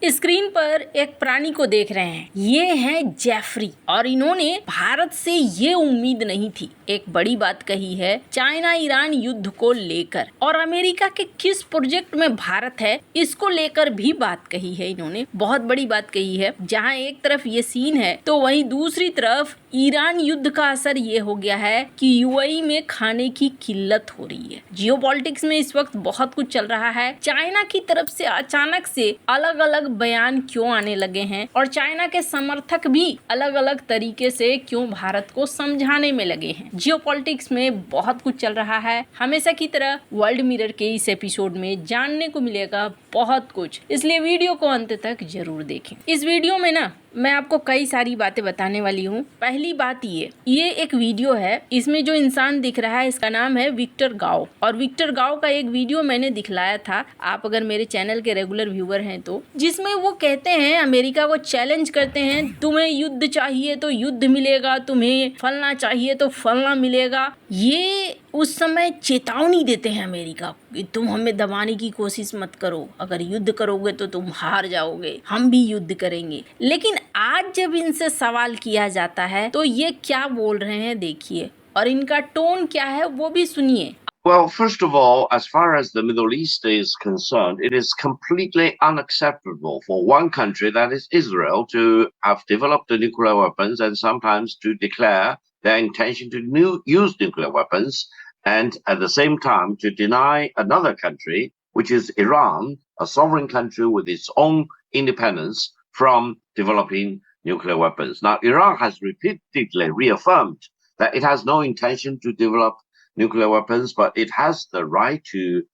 Screen पर एक प्राणी को देख रहे हैं, ये है जेफरी और इन्होंने भारत से ये उम्मीद नहीं थी। एक बड़ी बात कही है चाइना ईरान युद्ध को लेकर और अमेरिका के किस प्रोजेक्ट में भारत है इसको लेकर भी बात कही है। इन्होंने बहुत बड़ी बात कही है। जहां एक तरफ ये सीन है तो वहीं दूसरी तरफ ईरान युद्ध का असर ये हो गया है कि यूएई में खाने की किल्लत हो रही है। जियोपॉलिटिक्स में इस वक्त बहुत कुछ चल रहा है। चाइना की तरफ से अचानक से अलग अलग बयान क्यों आने लगे हैं और चाइना के समर्थक भी अलग अलग तरीके से क्यों भारत को समझाने में लगे हैं। जियोपॉलिटिक्स में बहुत कुछ चल रहा है। हमेशा की तरह वर्ल्ड मिरर के इस एपिसोड में जानने को मिलेगा बहुत कुछ, इसलिए वीडियो को अंत तक जरूर देखें। इस वीडियो में ना मैं आपको कई सारी बातें बताने वाली हूँ। पहली बात ये एक वीडियो है। इसमें जो इंसान दिख रहा है इसका नाम है विक्टर गाओ और विक्टर गाओ का एक वीडियो मैंने दिखलाया था, आप अगर मेरे चैनल के रेगुलर व्यूअर हैं तो, जिसमें वो कहते हैं अमेरिका को चैलेंज करते हैं, तुम्हें युद्ध चाहिए तो युद्ध मिलेगा, तुम्हें फलना चाहिए तो फलना मिलेगा। ये उस समय चेतावनी देते हैं अमेरिका कि तुम हमें दबाने की कोशिश मत करो, अगर युद्ध करोगे तो तुम हार जाओगे, हम भी युद्ध करेंगे। लेकिन आज जब इनसे सवाल किया जाता है तो ये क्या बोल रहे हैं देखिए, और इनका टोन क्या है वो भी सुनिए। Well, first of all, as far as the Middle East is concerned, it is completely unacceptable for one country, that is Israel, to have developed the nuclear weapons and sometimes to declare their intention to use nuclear weapons, and at the same time to deny another country, which is Iran, a sovereign country with its own independence, from developing nuclear weapons. Now, Iran has repeatedly reaffirmed that it has no intention to develop nuclear weapons, but it has the right to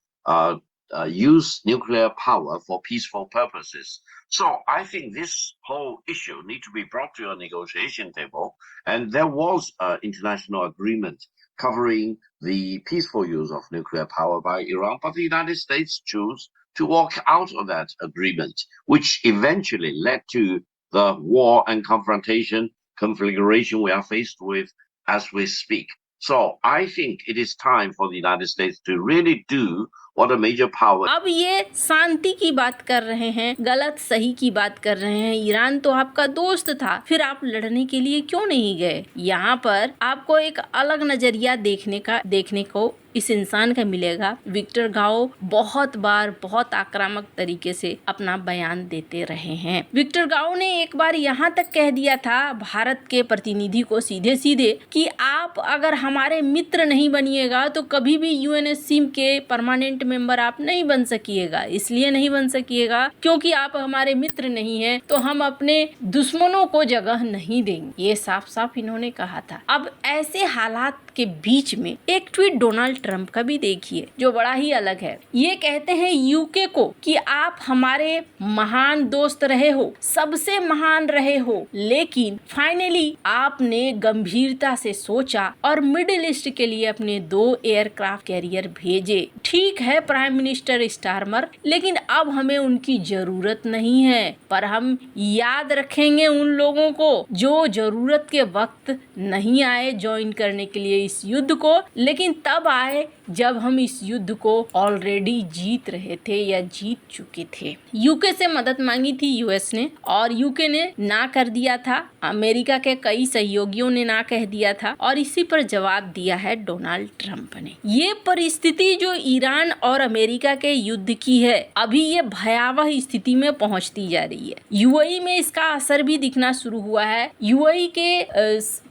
use nuclear power for peaceful purposes. So I think this whole issue needs to be brought to a negotiation table, and there was an international agreement covering the peaceful use of nuclear power by Iran, but the United States chose to walk out of that agreement, which eventually led to the war and configuration we are faced with as we speak. So I think it is time for the United States to really do what a major power. अब ये शांति की बात कर रहे हैं, गलत सही की बात कर रहे हैं। ईरान तो आपका दोस्त था, फिर आप लड़ने के लिए क्यों नहीं गए? यहाँ पर आपको एक अलग नजरिया देखने को इस इंसान का मिलेगा। विक्टर गाओ बहुत बार बहुत आक्रामक तरीके से अपना बयान देते रहे हैं। विक्टर गाओ ने एक बार यहाँ तक कह दिया था भारत के प्रतिनिधि को सीधे सीधे कि आप अगर हमारे मित्र नहीं बनिएगा तो कभी भी यूएनएससी के परमानेंट मेंबर आप नहीं बन सकिएगा। इसलिए नहीं बन सकिएगा क्योंकि आप हमारे मित्र नहीं हैं, तो हम अपने दुश्मनों को जगह नहीं देंगे। ये साफ साफ इन्होंने कहा था। अब ऐसे हालात के बीच में एक ट्वीट डोनाल्ड ट्रंप का भी देखिए जो बड़ा ही अलग है। ये कहते हैं यूके को कि आप हमारे महान दोस्त रहे हो, सबसे महान रहे हो, लेकिन फाइनली आपने गंभीरता से सोचा और मिडिल ईस्ट के लिए अपने 2 एयरक्राफ्ट कैरियर भेजे। ठीक है प्राइम मिनिस्टर स्टारमर, लेकिन अब हमें उनकी जरूरत नहीं है, पर हम याद रखेंगे उन लोगों को जो जरूरत के वक्त नहीं आए ज्वाइन करने के लिए इस युद्ध को, लेकिन तब आए जब हम इस युद्ध को ऑलरेडी जीत रहे थे या जीत चुके थे। यूके से मदद मांगी थी यूएस ने और यूके ने ना कर दिया था। अमेरिका के कई सहयोगियों ने ना कह दिया था और इसी पर जवाब दिया है डोनाल्ड ट्रंप ने। ये परिस्थिति जो ईरान और अमेरिका के युद्ध की है, अभी ये भयावह स्थिति में पहुंचती जा रही है। यूएई में इसका असर भी दिखना शुरू हुआ है। यूएई के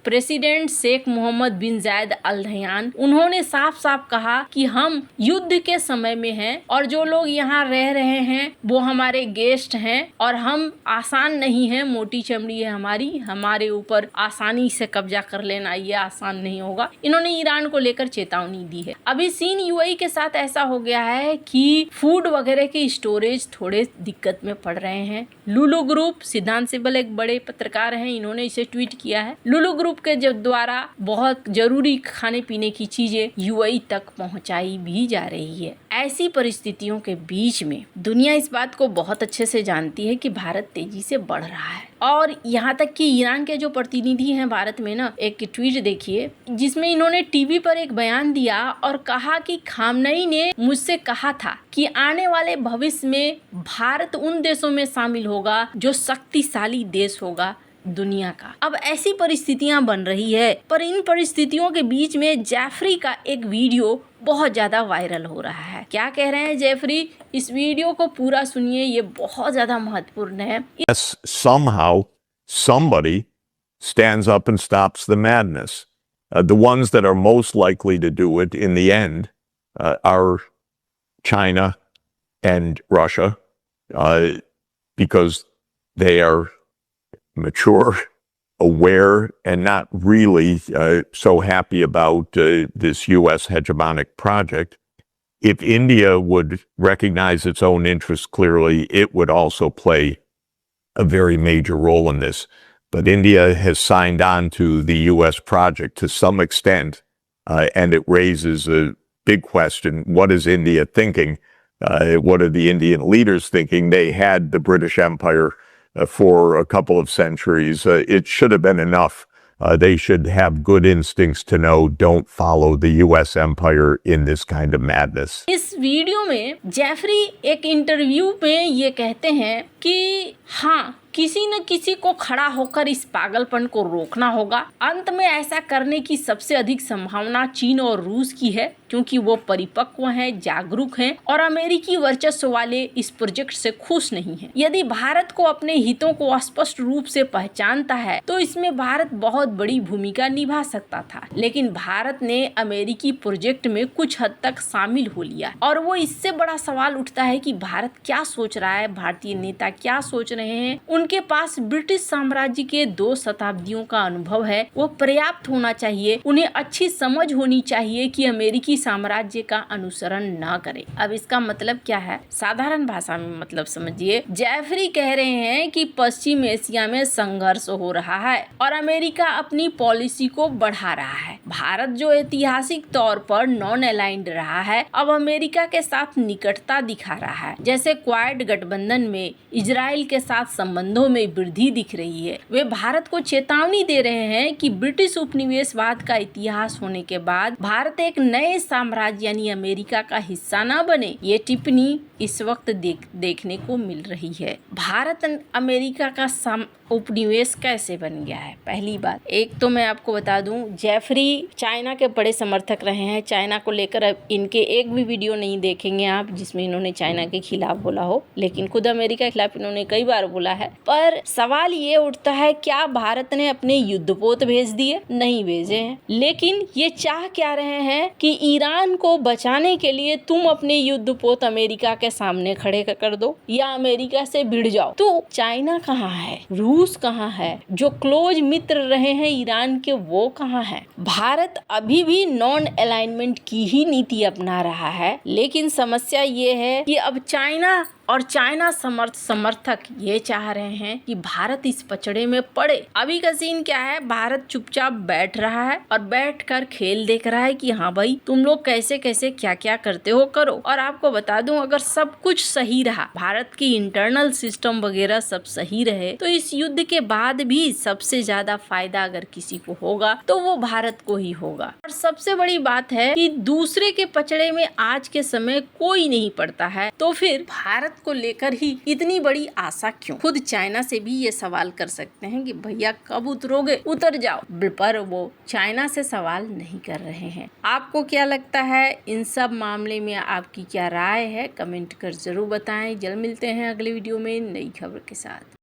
प्रेसिडेंट शेख मोहम्मद बिन जायद अल नहयान, उन्होंने साफ साफ कहा कि हम युद्ध के समय में हैं और जो लोग यहाँ रह रहे हैं वो हमारे गेस्ट हैं और हम आसान नहीं है, मोटी चमड़ी है हमारे ऊपर आसानी से कब्जा कर लेना ये आसान नहीं होगा। इन्होंने ईरान को लेकर चेतावनी दी है। अभी सीन यूएई के साथ ऐसा हो गया है कि फूड वगैरह के स्टोरेज थोड़े दिक्कत में पड़ रहे हैं। लुलु ग्रुप, सिद्धांत सिबल एक बड़े पत्रकार हैं, इन्होंने इसे ट्वीट किया है। लुलु ग्रुप के द्वारा बहुत जरूरी खाने पीने की चीजें यूएई तक पहुंचाई भी जा रही है। ऐसी परिस्थितियों के बीच में दुनिया इस बात को बहुत अच्छे से जानती है कि भारत तेजी से बढ़ रहा है, और यहाँ तक कि ईरान के जो प्रतिनिधि हैं भारत में ना, एक ट्वीट देखिए जिसमें इन्होंने टीवी पर एक बयान दिया और कहा कि खामनेई ने मुझसे कहा था कि आने वाले भविष्य में भारत उन देशों में शामिल होगा जो शक्तिशाली देश होगा दुनिया का। अब ऐसी परिस्थितियां बन रही है, पर इन परिस्थितियों के बीच में जेफरी का एक वीडियो बहुत ज्यादा वायरल हो रहा है। क्या कह रहे हैं जेफरी, इस वीडियो को पूरा सुनिए, ये बहुत ज्यादा महत्वपूर्ण है। Yes, somehow somebody stands up and stops the madness. The ones that are most likely to do it in the end are China and Russia, because they are mature, aware, and not really so happy about this U.S. hegemonic project. If India would recognize its own interests clearly, it would also play a very major role in this. But India has signed on to the U.S. project to some extent, and it raises a big question. What is India thinking? What are the Indian leaders thinking? They had the British Empire for a couple of centuries. It should have been enough. They should have good instincts to know don't follow the U.S. empire in this kind of madness. इस video में Jeffrey एक interview में ये कहते हैं कि हाँ, किसी न किसी को खड़ा होकर इस पागलपन को रोकना होगा। अंत में ऐसा करने की सबसे अधिक संभावना चीन और रूस की है, क्योंकि वो परिपक्व हैं, जागरूक हैं और अमेरिकी वर्चस्व वाले इस प्रोजेक्ट से खुश नहीं हैं। यदि भारत को अपने हितों को स्पष्ट रूप से पहचानता है तो इसमें भारत बहुत बड़ी भूमिका निभा सकता था, लेकिन भारत ने अमेरिकी प्रोजेक्ट में कुछ हद तक शामिल हो लिया, और वो इससे बड़ा सवाल उठता है कि भारत क्या सोच रहा है, भारतीय नेता क्या सोच रहे हैं। उनके पास ब्रिटिश साम्राज्य के 2 शताब्दियों का अनुभव है, वो पर्याप्त होना चाहिए। उन्हें अच्छी समझ होनी चाहिए कि अमेरिकी साम्राज्य का अनुसरण न करे। अब इसका मतलब क्या है, साधारण भाषा में मतलब समझिए। जेफरी कह रहे हैं कि पश्चिम एशिया में संघर्ष हो रहा है और अमेरिका अपनी पॉलिसी को बढ़ा रहा है। भारत जो ऐतिहासिक तौर पर नॉन अलाइंड रहा है, अब अमेरिका के साथ निकटता दिखा रहा है। जैसे क्वाड गठबंधन में इजराइल के साथ संबंधों में वृद्धि दिख रही है। वे भारत को चेतावनी दे रहे हैं कि ब्रिटिश उपनिवेशवाद का इतिहास होने के बाद भारत एक नए साम्राज्य यानी अमेरिका का हिस्सा न बने। ये टिप्पणी इस वक्त देखने को मिल रही है। भारत अमेरिका का उपनिवेश कैसे बन गया है? पहली बात, एक तो मैं आपको बता दूं, जेफरी चाइना के बड़े समर्थक रहे हैं। चाइना को लेकर अब इनके एक भी वीडियो नहीं देखेंगे आप जिसमें इन्होंने चाइना के खिलाफ बोला हो, लेकिन खुद अमेरिका के खिलाफ इन्होंने कई बार बोला है। पर सवाल ये उठता है, क्या भारत ने अपने युद्धपोत भेज दिए? नहीं भेजे हैं, लेकिन ये चाह क्या रहे हैं कि ईरान को बचाने के लिए तुम अपने युद्धपोत अमेरिका के सामने खड़े कर दो या अमेरिका से भिड़ जाओ। तो चाइना कहाँ है, रूस कहाँ है, जो क्लोज मित्र रहे हैं ईरान के वो कहाँ है? भारत अभी भी नॉन अलाइनमेंट की ही नीति अपना रहा है, लेकिन समस्या ये है कि अब चाइना और चाइना समर्थक ये चाह रहे हैं कि भारत इस पचड़े में पड़े। अभी का सीन क्या है, भारत चुपचाप बैठ रहा है और बैठकर खेल देख रहा है कि हाँ भाई तुम लोग कैसे कैसे क्या क्या करते हो करो। और आपको बता दूं, अगर सब कुछ सही रहा, भारत की इंटरनल सिस्टम वगैरह सब सही रहे, तो इस युद्ध के बाद भी सबसे ज्यादा फायदा अगर किसी को होगा तो वो भारत को ही होगा। और सबसे बड़ी बात है कि दूसरे के पचड़े में आज के समय कोई नहीं पड़ता है, तो फिर भारत को लेकर ही इतनी बड़ी आशा क्यों? खुद चाइना से भी ये सवाल कर सकते हैं कि भैया कब उतरोगे, उतर जाओ, पर वो चाइना से सवाल नहीं कर रहे हैं। आपको क्या लगता है इन सब मामले में, आपकी क्या राय है? कमेंट कर जरूर बताएं। जल्द मिलते हैं अगले वीडियो में नई खबर के साथ।